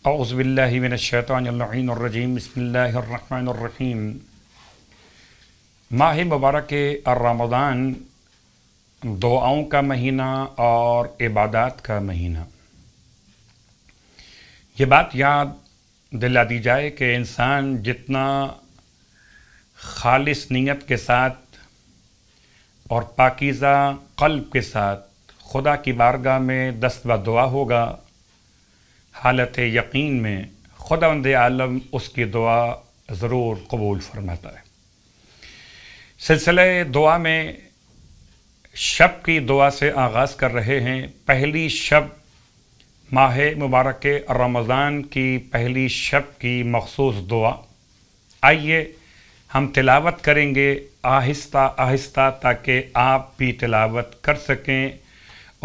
اعوذ باللہ من الشیطان اللعین الرجیم بسم اللہ الرحمن الرحیم۔ ماہ مبارک رمضان دعاؤں کا مہینہ اور عبادات کا مہینہ۔ یہ بات یاد دلا دی جائے کہ انسان جتنا خالص نیت کے ساتھ اور پاکیزہ قلب کے ساتھ خدا کی بارگاہ میں دست و دعا ہوگا، حالت یقین میں خداوند عالم اس کی دعا ضرور قبول فرماتا ہے۔ سلسلہ دعا میں شب کی دعا سے آغاز کر رہے ہیں۔ پہلی شب ماہ مبارک رمضان کی پہلی شب کی مخصوص دعا، آئیے ہم تلاوت کریں گے آہستہ آہستہ تاکہ آپ بھی تلاوت کر سکیں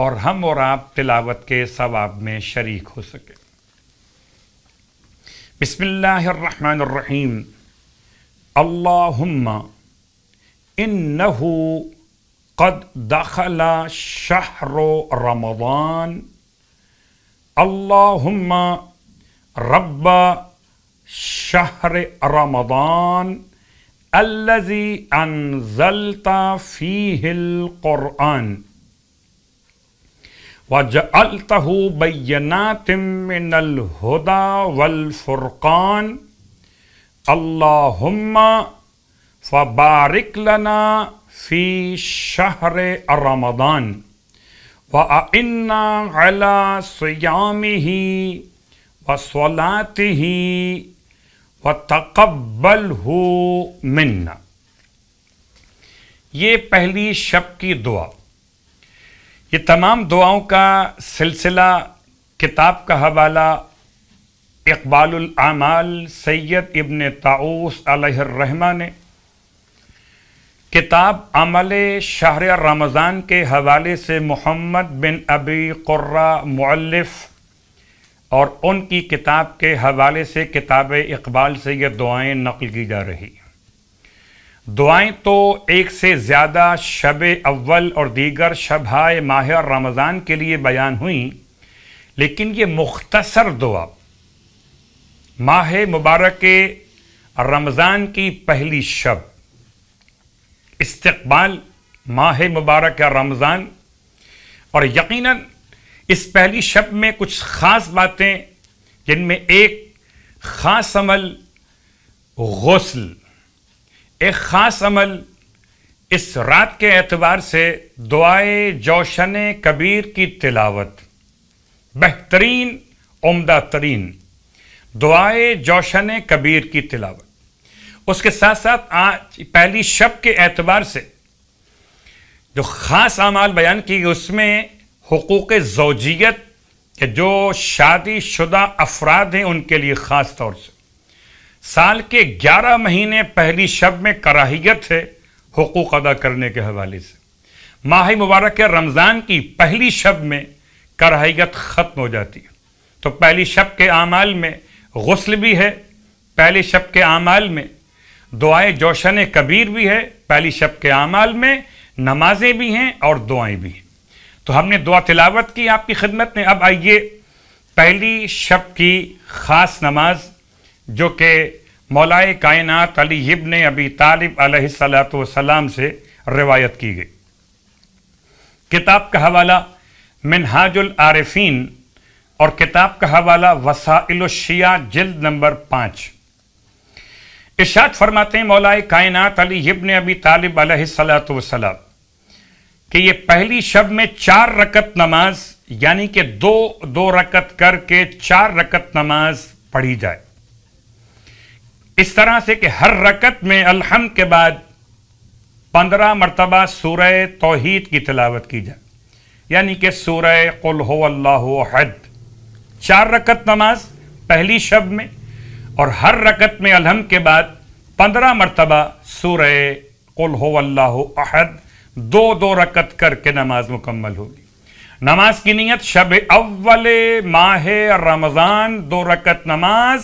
اور ہم اور آپ تلاوت کے ثواب میں شریک ہو سکیں۔ بسم اللہ الرحمن الرحیم۔ اللہم انہ قد دخل شہر رمضان، اللہم رب شہر رمضان الذی انزلت فیہ القرآن وَجَعَلْتَهُ بَيِّنَاتٍ مِّنَ الْهُدَى وَالْفُرْقَانِ اللَّهُمَّ فَبَارِكْ لَنَا فِي شَهْرِ رَمَضَانِ وَأَعِنَّا عَلَى صِيَامِهِ وَصَلَاتِهِ وَتَقَبَّلْهُ مِنَّا۔ یہ پہلی شب کی دعا۔ یہ تمام دعاؤں کا سلسلہ کتاب کا حوالہ اقبال الاعمال سید ابن طاؤس علیہ الرحمہ نے کتاب عمل شہر رمضان کے حوالے سے محمد بن ابی قرہ مؤلف اور ان کی کتاب کے حوالے سے کتاب اقبال سے یہ دعائیں نقل کی جا رہی ہیں۔ دعائیں تو ایک سے زیادہ شب اول اور دیگر شبہائے ماہ رمضان کے لیے بیان ہوئیں، لیکن یہ مختصر دعا ماہ مبارک رمضان کی پہلی شب، استقبال ماہ مبارک رمضان، اور یقیناً اس پہلی شب میں کچھ خاص باتیں، جن میں ایک خاص عمل غسل، ایک خاص عمل اس رات کے اعتبار سے دعائے جوشن کبیر کی تلاوت، بہترین عمدہ ترین دعائے جوشن کبیر کی تلاوت۔ اس کے ساتھ ساتھ آج پہلی شب کے اعتبار سے جو خاص اعمال بیان کی گئی، اس میں حقوق زوجیت کہ جو شادی شدہ افراد ہیں ان کے لیے خاص طور سے سال کے 11 مہینے پہلی شب میں کراہیت ہے حقوق ادا کرنے کے حوالے سے۔ ماہ مبارک رمضان کی پہلی شب میں کراہیت ختم ہو جاتی ہے، تو پہلی شب کے اعمال میں غسل بھی ہے، پہلی شب کے اعمال میں دعائے جوشن کبیر بھی ہے، پہلی شب کے اعمال میں نمازیں بھی ہیں اور دعائیں بھی ہیں۔ تو ہم نے دعا تلاوت کی آپ کی خدمت میں۔ اب آئیے پہلی شب کی خاص نماز جو کہ مولائے کائنات علی ابن ابی طالب علیہ السلام سے روایت کی گئی۔ کتاب کا حوالہ منہاج العارفین اور کتاب کا حوالہ وسائل الشیعہ جلد نمبر 5۔ ارشاد فرماتے ہیں مولائے کائنات علی ابن ابی طالب علیہ السلام کہ یہ پہلی شب میں 4 رکعت نماز، یعنی کہ دو رکعت کر کے 4 رکعت نماز پڑھی جائے، اس طرح سے کہ ہر رکعت میں الحمد کے بعد 15 مرتبہ سورہ توحید کی تلاوت کی جائے، یعنی کہ سورہ قل هو اللہ احد۔ 4 رکعت نماز پہلی شب میں، اور ہر رکعت میں الحمد کے بعد 15 مرتبہ سورہ قل هو اللہ احد، 2 رکعت کر کے نماز مکمل ہوگی۔ نماز کی نیت شب اول ماہ رمضان 2 رکعت نماز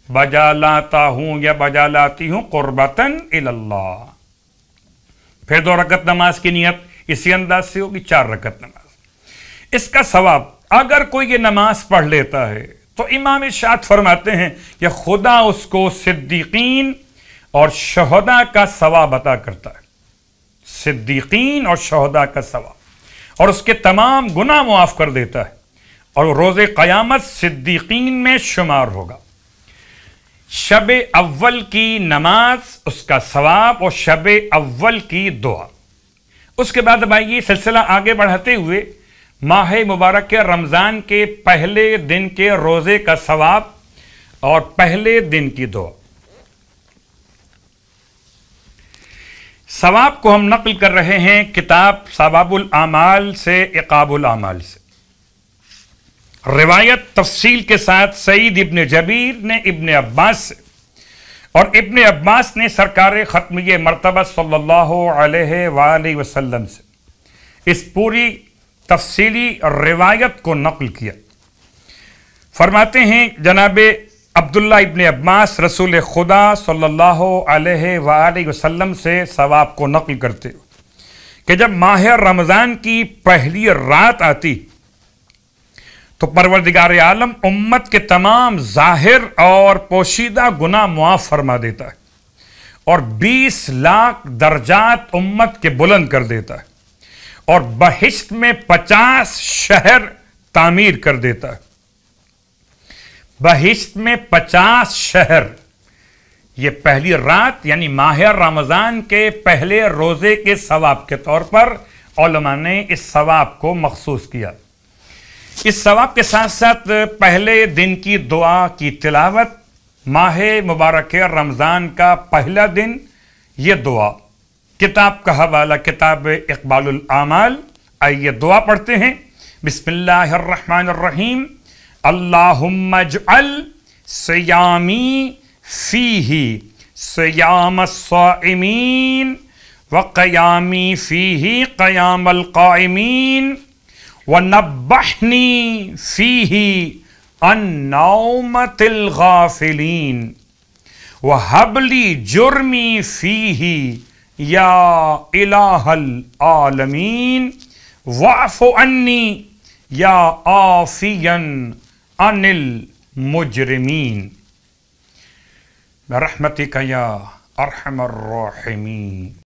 بجا لاتا ہوں یا بجا لاتی ہوں قربتاً اللہ۔ پھر 2 رکعت نماز کی نیت اسی انداز سے ہوگی، 4 رکعت نماز۔ اس کا ثواب اگر کوئی یہ نماز پڑھ لیتا ہے تو امام ارشاد فرماتے ہیں کہ خدا اس کو صدیقین اور شہداء کا ثواب عطا کرتا ہے، صدیقین اور شہداء کا ثواب، اور اس کے تمام گناہ معاف کر دیتا ہے، اور روز قیامت صدیقین میں شمار ہوگا۔ شب اول کی نماز اس کا ثواب اور شب اول کی دعا۔ اس کے بعد اب آئیے سلسلہ آگے بڑھاتے ہوئے ماہ مبارک رمضان کے پہلے دن کے روزے کا ثواب اور پہلے دن کی دعا۔ ثواب کو ہم نقل کر رہے ہیں کتاب ثواب الاعمال سے، عقاب الاعمال سے۔ روایت تفصیل کے ساتھ سعید ابن جبیر نے ابن عباس سے، اور ابن عباس نے سرکار ختمیہ مرتبہ صلی اللہ علیہ وآلہ وسلم سے اس پوری تفصیلی روایت کو نقل کیا۔ فرماتے ہیں جناب عبداللہ ابن عباس رسول خدا صلی اللہ علیہ وآلہ وسلم سے ثواب کو نقل کرتے کہ جب ماہ رمضان کی پہلی رات آتی تو پروردگار عالم امت کے تمام ظاہر اور پوشیدہ گناہ معاف فرما دیتا ہے، اور 20 لاکھ درجات امت کے بلند کر دیتا ہے، اور بہشت میں 50 شہر تعمیر کر دیتا ہے۔ بہشت میں 50 شہر، یہ پہلی رات یعنی ماہ رمضان کے پہلے روزے کے ثواب کے طور پر علماء نے اس ثواب کو مخصوص کیا۔ اس ثواب کے ساتھ ساتھ پہلے دن کی دعا کی تلاوت، ماہ مبارک رمضان کا پہلا دن، یہ دعا۔ کتاب کا حوالہ کتاب اقبال الاعمال۔ آئیے دعا پڑھتے ہیں۔ بسم اللہ الرحمن الرحیم۔ اللہم اجعل صیامی فیہ صیام الصائمین وقیامی فیہ قیام القائمین ونبحنی فیہ عن نومۃ الغافلین وہب لی جرمی فیہ یا الہ العالمین واعف عنی یا عافیا عن المجرمین برحمتک یا ارحم الراحمین۔